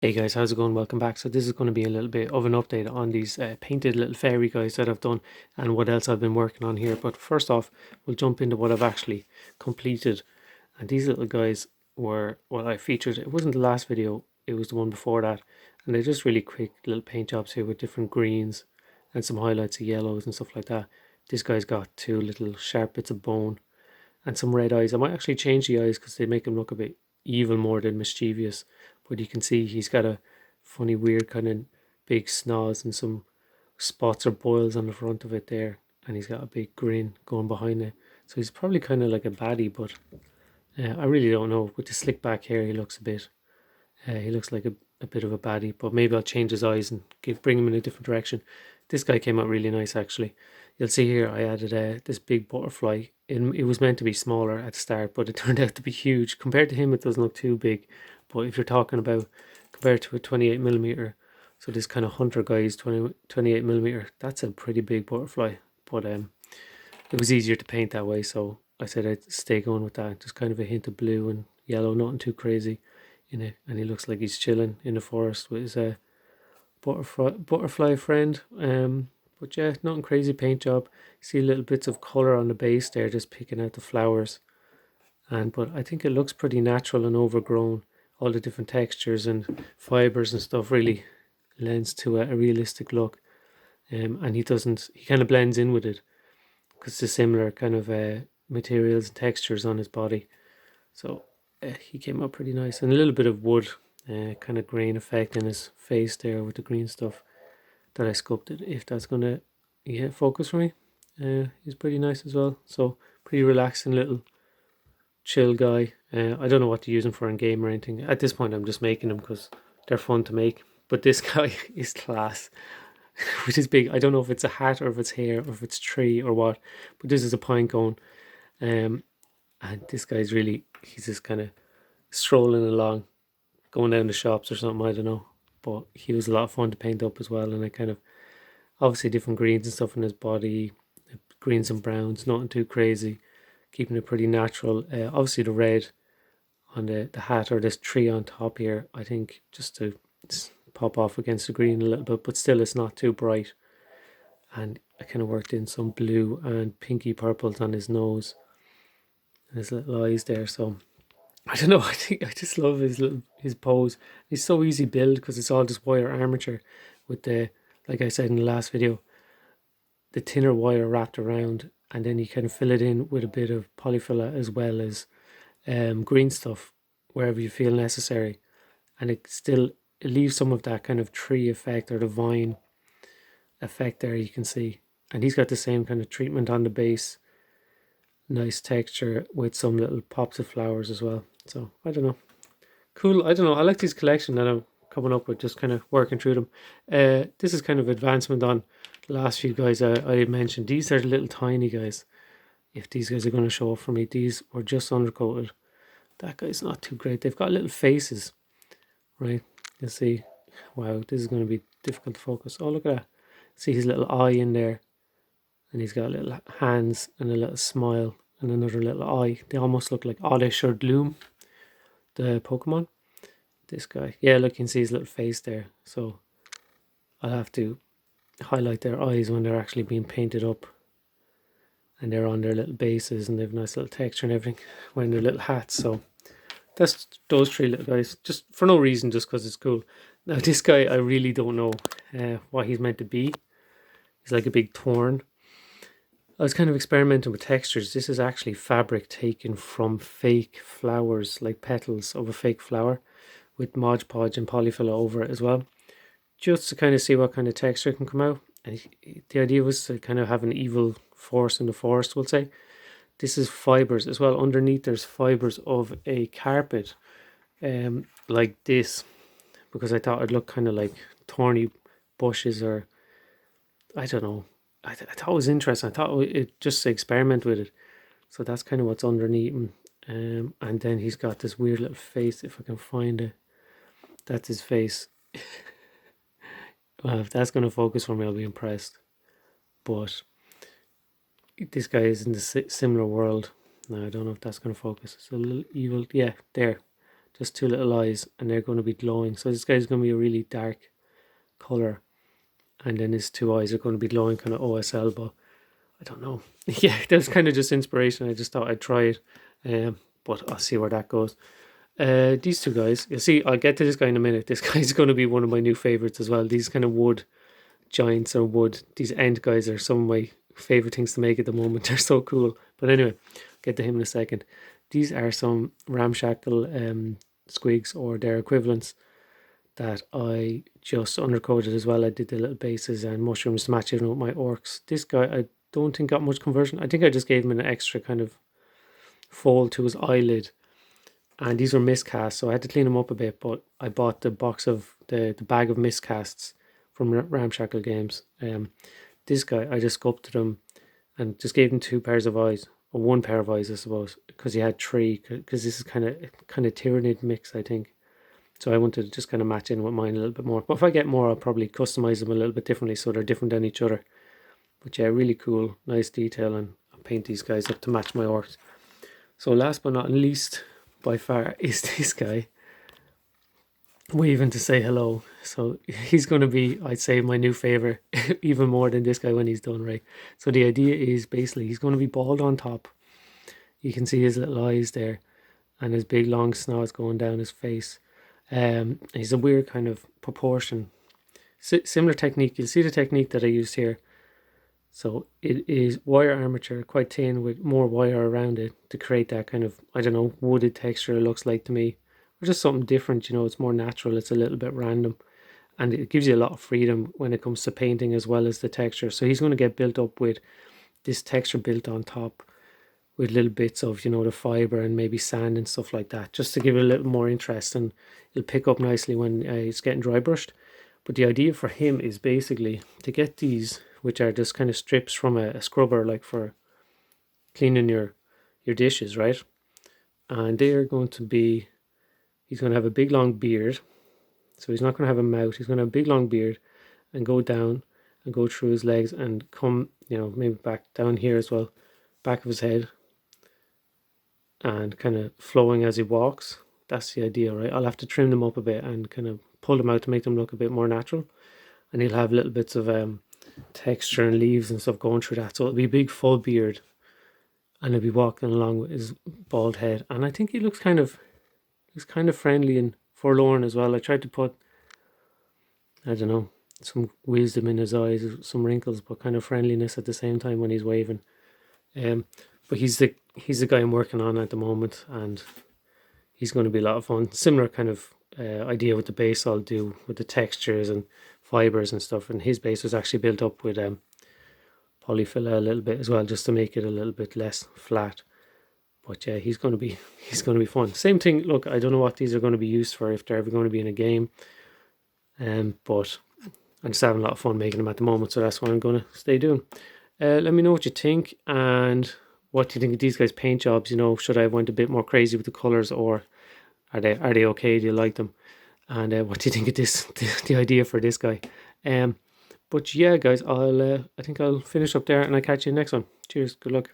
Hey guys, how's it going? Welcome back. So this is going to be a little bit of an update on these painted little fairy guys that I've done and what else I've been working on here. But first off, we'll jump into what I've actually completed. And these little guys were what I featured. It wasn't the last video, it was the one before that. And they're just really quick little paint jobs here with different greens and some highlights of yellows and stuff like that. This guy's got two little sharp bits of bone and some red eyes. I might actually change the eyes because they make him look a bit evil more than mischievous. But you can see he's got a funny, weird kind of big snoz and some spots or boils on the front of it there. And he's got a big grin going behind it. So he's probably kind of like a baddie, but I really don't know. With the slick back hair, he looks a bit. He looks like a bit of a baddie, but maybe I'll change his eyes and bring him in a different direction. This guy came out really nice, actually. You'll see here I added this big butterfly. It was meant to be smaller at the start, but it turned out to be huge. Compared to him, it doesn't look too big. But if you're talking about compared to a 28mm, so this kind of hunter guy's 28mm, that's a pretty big butterfly. But it was easier to paint that way, so I said I'd stay going with that. Just kind of a hint of blue and yellow, nothing too crazy in it. And he looks like he's chilling in the forest with his butterfly friend. But yeah, nothing crazy paint job. You see little bits of colour on the base there, just picking out the flowers. But I think it looks pretty natural and overgrown. All the different textures and fibres and stuff really lends to a realistic look. And he kind of blends in with it because it's a similar kind of materials and textures on his body. So he came out pretty nice. And a little bit of wood kind of grain effect in his face there with the green stuff that I sculpted. If that's going to focus for me. He's pretty nice as well. So pretty relaxing little chill guy. I don't know what to use him for in game or anything. At this point I'm just making them because they're fun to make. But this guy is class. Which is big. I don't know if it's a hat or if it's hair or if it's tree or what. But this is a pine cone. And this guy's he's just kind of strolling along, going down the shops or something, I don't know. But he was a lot of fun to paint up as well. And I kind of, obviously different greens and stuff in his body, greens and browns, nothing too crazy, keeping it pretty natural. Obviously the red on the hat or this tree on top here, I think just to pop off against the green a little bit, but still it's not too bright. And I kind of worked in some blue and pinky purples on his nose and his little eyes there. So I don't know. I just love his pose. He's so easy build because it's all just wire armature with like I said in the last video, the thinner wire wrapped around, and then you kind of fill it in with a bit of polyfilla as well as green stuff wherever you feel necessary, and it leaves some of that kind of tree effect or the vine effect there you can see. And he's got the same kind of treatment on the base, nice texture with some little pops of flowers as well. So I don't know, cool. I don't know, I like this collection that I'm coming up with, just kind of working through them. This is kind of advancement on the last few guys I mentioned. These are the little tiny guys. If these guys are going to show up for me, these were just undercoated. That guy's not too great. They've got little faces, right? You see, wow, this is going to be difficult to focus. Oh, look at that. See his little eye in there, and he's got little hands and a little smile and another little eye. They almost look like Oddish or Gloom, the Pokemon. This guy, yeah, look, you can see his little face there. So I'll have to highlight their eyes when they're actually being painted up, and they're on their little bases and they have nice little texture and everything wearing their little hats. So that's those three little guys, just for no reason, just because it's cool. Now this guy, I really don't know what he's meant to be. He's like a big thorn. I was kind of experimenting with textures. This is actually fabric taken from fake flowers, like petals of a fake flower, with Mod Podge and polyfill over it as well, just to kind of see what kind of texture can come out. And the idea was to kind of have an evil force in the forest, we'll say. This is fibers as well. Underneath there's fibers of a carpet, like this, because I thought it'd look kind of like thorny bushes, or I don't know. I thought it was interesting. I thought it just to experiment with it. So that's kind of what's underneath him. And then he's got this weird little face, if I can find it. That's his face. Well, if that's going to focus for me, I'll be impressed. But this guy is in the similar world. Now, I don't know if that's going to focus. It's a little evil. Yeah, there. just two little eyes, and they're going to be glowing. So this guy's going to be a really dark color, and then his two eyes are going to be glowing, kind of OSL. But I don't know. Yeah, that was kind of just inspiration. I just thought I'd try it, but I'll see where that goes. These two guys, you'll see, I'll get to this guy in a minute. This guy's going to be one of my new favorites as well. These kind of wood giants or wood, these Ent guys are some of my favorite things to make at the moment. They're so cool. But anyway, get to him in a second. These are some ramshackle squigs or their equivalents that I just undercoated as well. I did the little bases and mushrooms to match it with my orcs. This guy, I don't think got much conversion. I think I just gave him an extra kind of fold to his eyelid, and these were miscasts, so I had to clean them up a bit. But I bought the box of the bag of miscasts from Ramshackle Games. This guy, I just sculpted him and just gave him two pairs of eyes, or one pair of eyes, I suppose, because he had three. Because this is kind of Tyranid mix, I think. So I wanted to just kind of match in with mine a little bit more. But if I get more, I'll probably customize them a little bit differently, so they're different than each other. But yeah, really cool, nice detail, and I'll paint these guys up to match my orcs. So last but not least, by far, is this guy waving to say hello. So he's going to be, I'd say, my new favorite, even more than this guy when he's done, right? So the idea is basically he's going to be bald on top. You can see his little eyes there, and his big long snouts going down his face. He's a weird kind of proportion. Similar technique. You'll see the technique that I used here. So it is wire armature, quite thin, with more wire around it to create that kind of, I don't know, wooded texture it looks like to me. Or just something different, you know, it's more natural, it's a little bit random. And it gives you a lot of freedom when it comes to painting as well as the texture. So he's going to get built up with this texture built on top with little bits of, you know, the fibre and maybe sand and stuff like that, just to give it a little more interest, and it'll pick up nicely when it's getting dry brushed. But the idea for him is basically to get these, which are just kind of strips from a scrubber, like for cleaning your dishes, right? And they are going to be, he's going to have a big long beard. So he's not going to have a mouth. He's going to have a big long beard and go down and go through his legs and come, you know, maybe back down here as well, back of his head, and kind of flowing as he walks. That's the idea, right? I'll have to trim them up a bit and kind of pull them out to make them look a bit more natural. And he'll have little bits of texture and leaves and stuff going through that. So it'll be a big full beard, and he'll be walking along with his bald head. And I think he looks kind of friendly and forlorn as well. I tried to put, I don't know, some wisdom in his eyes, some wrinkles, but kind of friendliness at the same time when he's waving. But he's the guy I'm working on at the moment, and he's going to be a lot of fun. Similar kind of idea with the base I'll do with the textures and fibers and stuff. And his base was actually built up with polyfilla a little bit as well, just to make it a little bit less flat. But yeah, he's going to be fun. Same thing. Look, I don't know what these are going to be used for, if they're ever going to be in a game. But I'm just having a lot of fun making them at the moment, so that's what I'm going to stay doing. Let me know what you think, and what do you think of these guys' paint jobs? You know, should I have went a bit more crazy with the colours, or are they okay? Do you like them? And what do you think of this, the idea for this guy? But yeah, guys, I think I'll finish up there, and I'll catch you next one. Cheers, good luck.